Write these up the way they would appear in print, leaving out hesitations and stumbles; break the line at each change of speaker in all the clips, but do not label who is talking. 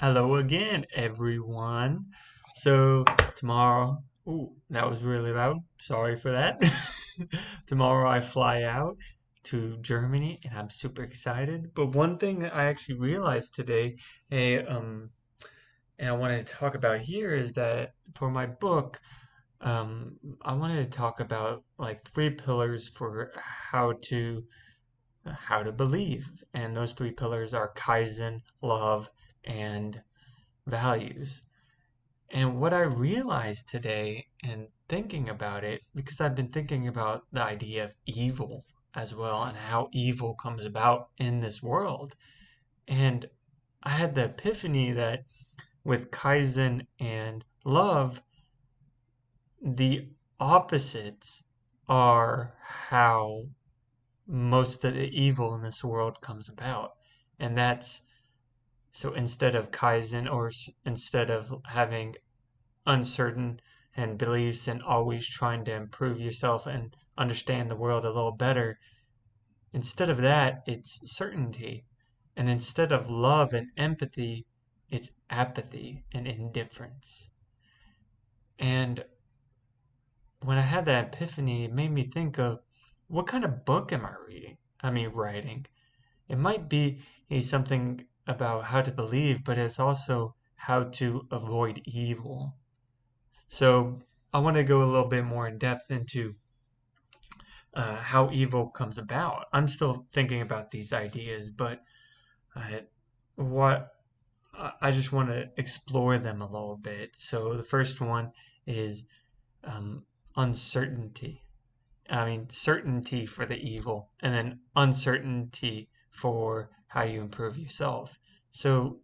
Hello again, everyone. So, tomorrow, ooh, that was really loud. Sorry for that. Tomorrow I fly out to Germany and I'm super excited. But one thing I actually realized today, hey, and I wanted to talk about here is that for my book, I wanted to talk about like three pillars for how to believe. And those three pillars are Kaizen, love, and values. And what I realized today and thinking about it, because I've been thinking about the idea of evil as well and how evil comes about in this world. And I had the epiphany that with Kaizen and love, the opposites are how most of the evil in this world comes about. And that's so instead of Kaizen or instead of having uncertain and beliefs and always trying to improve yourself and understand the world a little better. Instead of that, it's certainty. And instead of love and empathy, it's apathy and indifference. And when I had that epiphany, it made me think of what kind of book am I reading? Writing. It might be something about how to believe, but it's also how to avoid evil. So I want to go a little bit more in depth into how evil comes about. I'm still thinking about these ideas, but uh, what I just want to explore them a little bit. So the first one is um, uncertainty. Certainty for the evil, and then uncertainty for how you improve yourself. So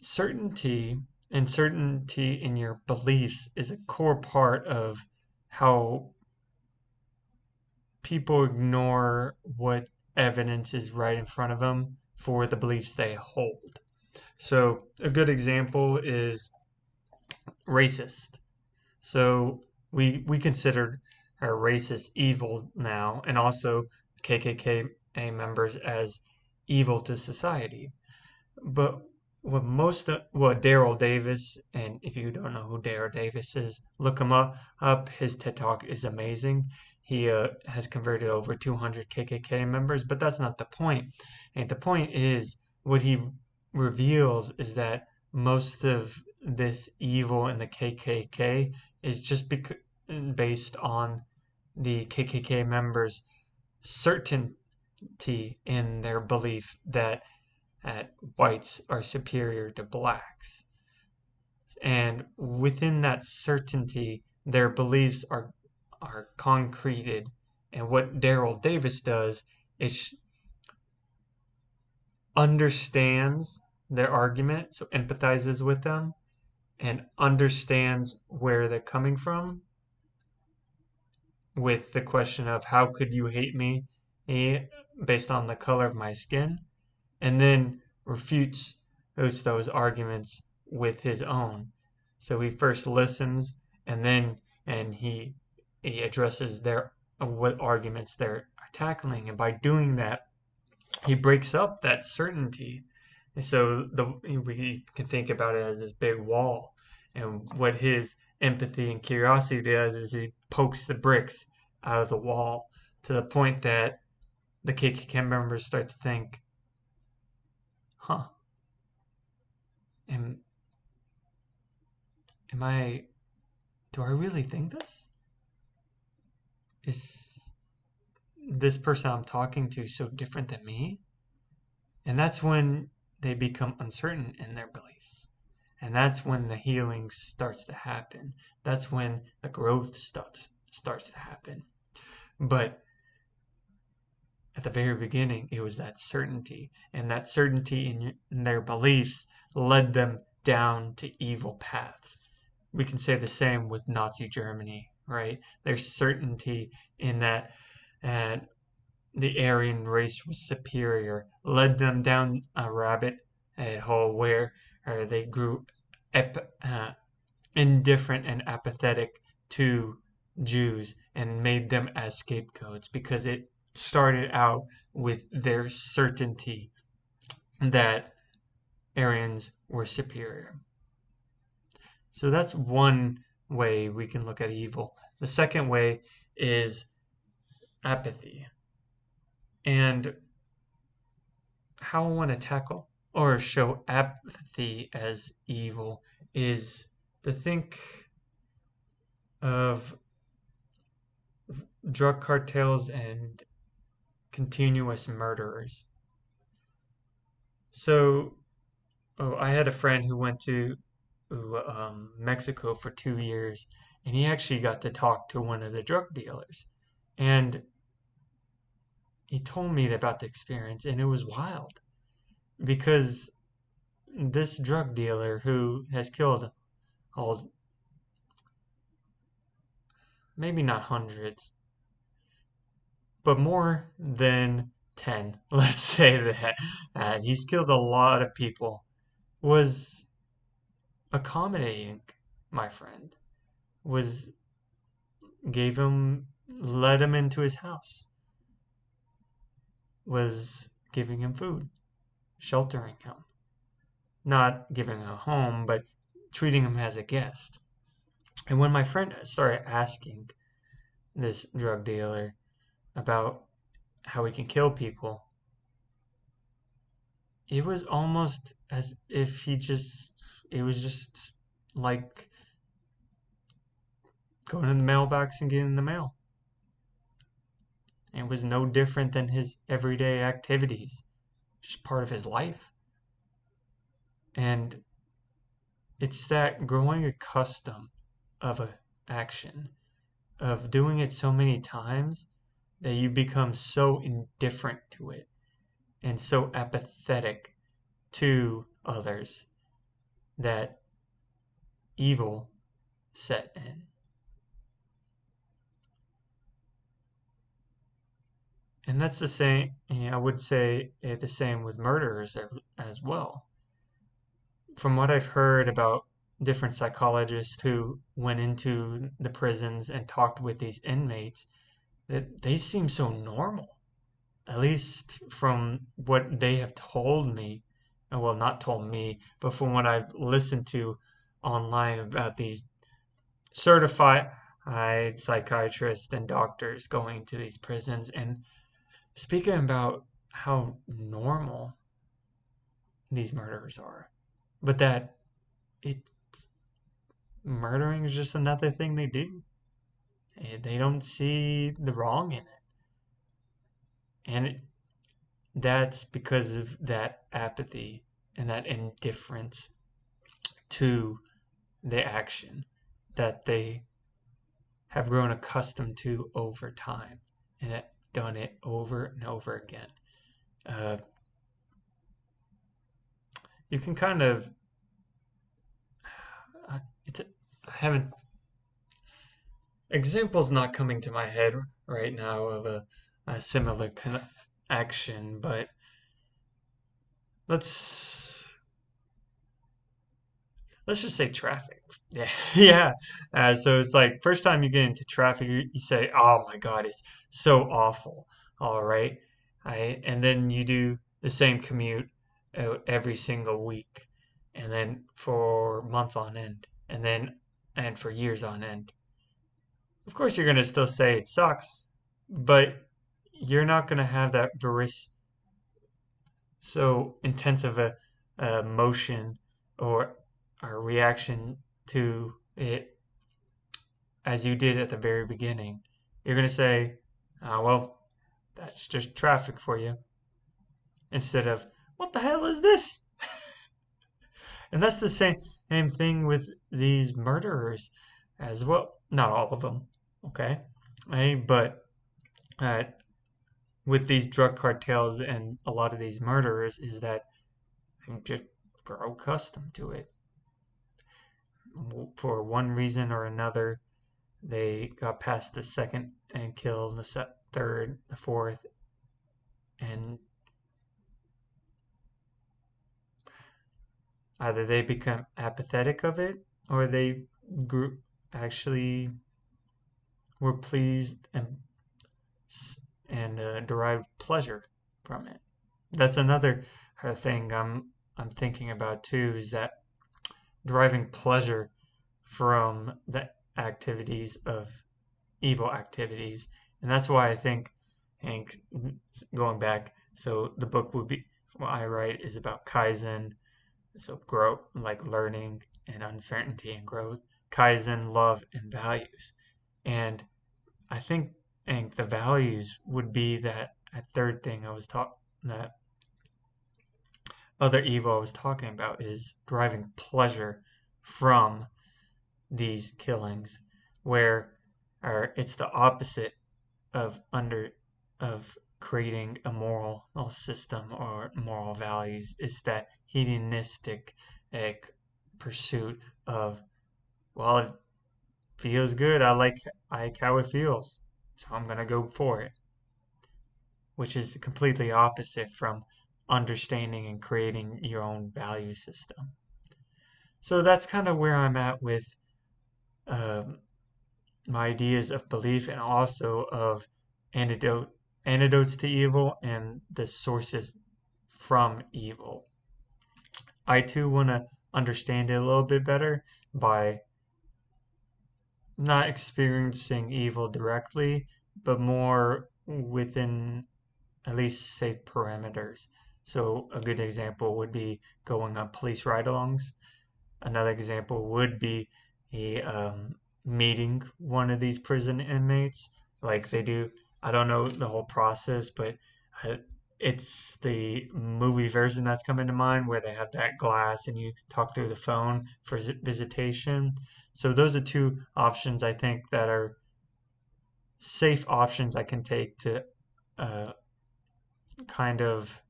certainty and certainty in your beliefs is a core part of how people ignore what evidence is right in front of them for the beliefs they hold. So, a good example is racist. So, we consider our racist evil now, and also KKK members as evil to society. But what Daryl Davis, and if you don't know who Daryl Davis is, look him up. His TED Talk is amazing. He has converted over 200 KKK members, but that's not the point. And the point is, what he reveals is that most of this evil in the KKK is just based on the KKK members' certainty in their belief that whites are superior to blacks. And within that certainty, their beliefs are concreted. And what Daryl Davis does is understands their argument, so empathizes with them, and understands where they're coming from with the question of how could you hate me based on the color of my skin, and then refutes those arguments with his own. So he first listens and then he addresses their what arguments they're tackling, and by doing that, he breaks up that certainty. And so we can think about it as this big wall, and what his empathy and curiosity does is he pokes the bricks out of the wall to the point that the KKK members start to think, huh, am am I do I really think this? Is this person I'm talking to so different than me? And that's when they become uncertain in their beliefs. And that's when the healing starts to happen. That's when the growth starts to happen. But at the very beginning, it was that certainty. And that certainty in their beliefs led them down to evil paths. We can say the same with Nazi Germany, right? There's certainty in that and the Aryan race was superior, led them down a rabbit hole where they grew indifferent and apathetic to Jews and made them as scapegoats because it started out with their certainty that Aryans were superior. So that's one way we can look at evil. The second way is apathy. And how I want to tackle or show apathy as evil is to think of drug cartels and continuous murderers. So, I had a friend who went to Mexico for 2 years, and he actually got to talk to one of the drug dealers. And he told me about the experience, and it was wild because this drug dealer who has killed all, maybe not hundreds, but more than 10, let's say that, he's killed a lot of people, was accommodating my friend, was gave him, let him into his house, was giving him food, sheltering him, not giving him a home, but treating him as a guest. And when my friend started asking this drug dealer about how he can kill people, it was almost as if it was just like going in the mailbox and getting the mail. It was no different than his everyday activities, just part of his life. And it's that growing a custom of a action, of doing it so many times that you become so indifferent to it and so apathetic to others that evil set in. And that's the same, I would say the same with murderers as well. From what I've heard about different psychologists who went into the prisons and talked with these inmates, that they seem so normal, at least from what they have told me. Well, not told me, but from what I've listened to online about these certified psychiatrists and doctors going to these prisons and speaking about how normal these murderers are, but that it murdering is just another thing they do. They don't see the wrong in it, and that's because of that apathy and that indifference to the action that they have grown accustomed to over time and have done it over and over again. Uh, you can kind of, it's, I haven't, example's not coming to my head right now of a similar action, but let's let's just say traffic. Yeah, yeah. So it's like first time you get into traffic, you say, "Oh my God, it's so awful." All right, and then you do the same commute every single week, and then for months on end, and for years on end. Of course, you're gonna still say it sucks, but you're not gonna have that so intensive a motion or a reaction to it as you did at the very beginning. You're going to say, well, that's just traffic for you, instead of, what the hell is this? And that's the same thing with these murderers as well. Not all of them, okay? But uh, with these drug cartels and a lot of these murderers is that they just grow accustomed to it. For one reason or another, they got past the second and killed the third, the fourth, and either they become apathetic of it or they grew actually were pleased and derived pleasure from it. That's another thing. I'm thinking about too is that deriving pleasure from the activities of evil activities. And that's why I think, Hank, going back, so the book would be, what I write is about Kaizen, so growth, like learning and uncertainty and growth, Kaizen, love, and values. And I think, Hank, the values would be that third thing I was talking, that other evil I was talking about is deriving pleasure from these killings, where it's the opposite of creating a moral system or moral values. It's that hedonistic pursuit of, well, it feels good. I like how it feels, so I'm gonna go for it, which is completely opposite from understanding and creating your own value system. So that's kind of where I'm at with um, my ideas of belief and also of antidotes to evil and the sources from evil. I too want to understand it a little bit better by not experiencing evil directly, but more within at least safe parameters. So a good example would be going on police ride-alongs. Another example would be meeting one of these prison inmates, like they do. I don't know the whole process, but uh, it's the movie version that's coming to mind where they have that glass and you talk through the phone for visitation. So those are two options I think that are safe options I can take to uh, kind of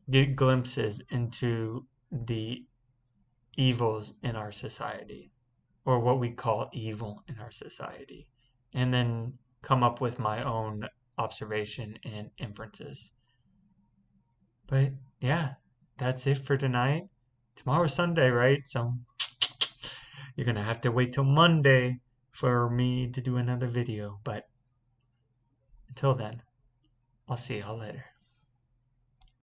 get glimpses into the evils in our society, or what we call evil in our society, and then come up with my own observation and inferences. But yeah, that's it for tonight. Tomorrow's Sunday, right? So you're gonna have to wait till Monday for me to do another video. But until then, I'll see y'all later.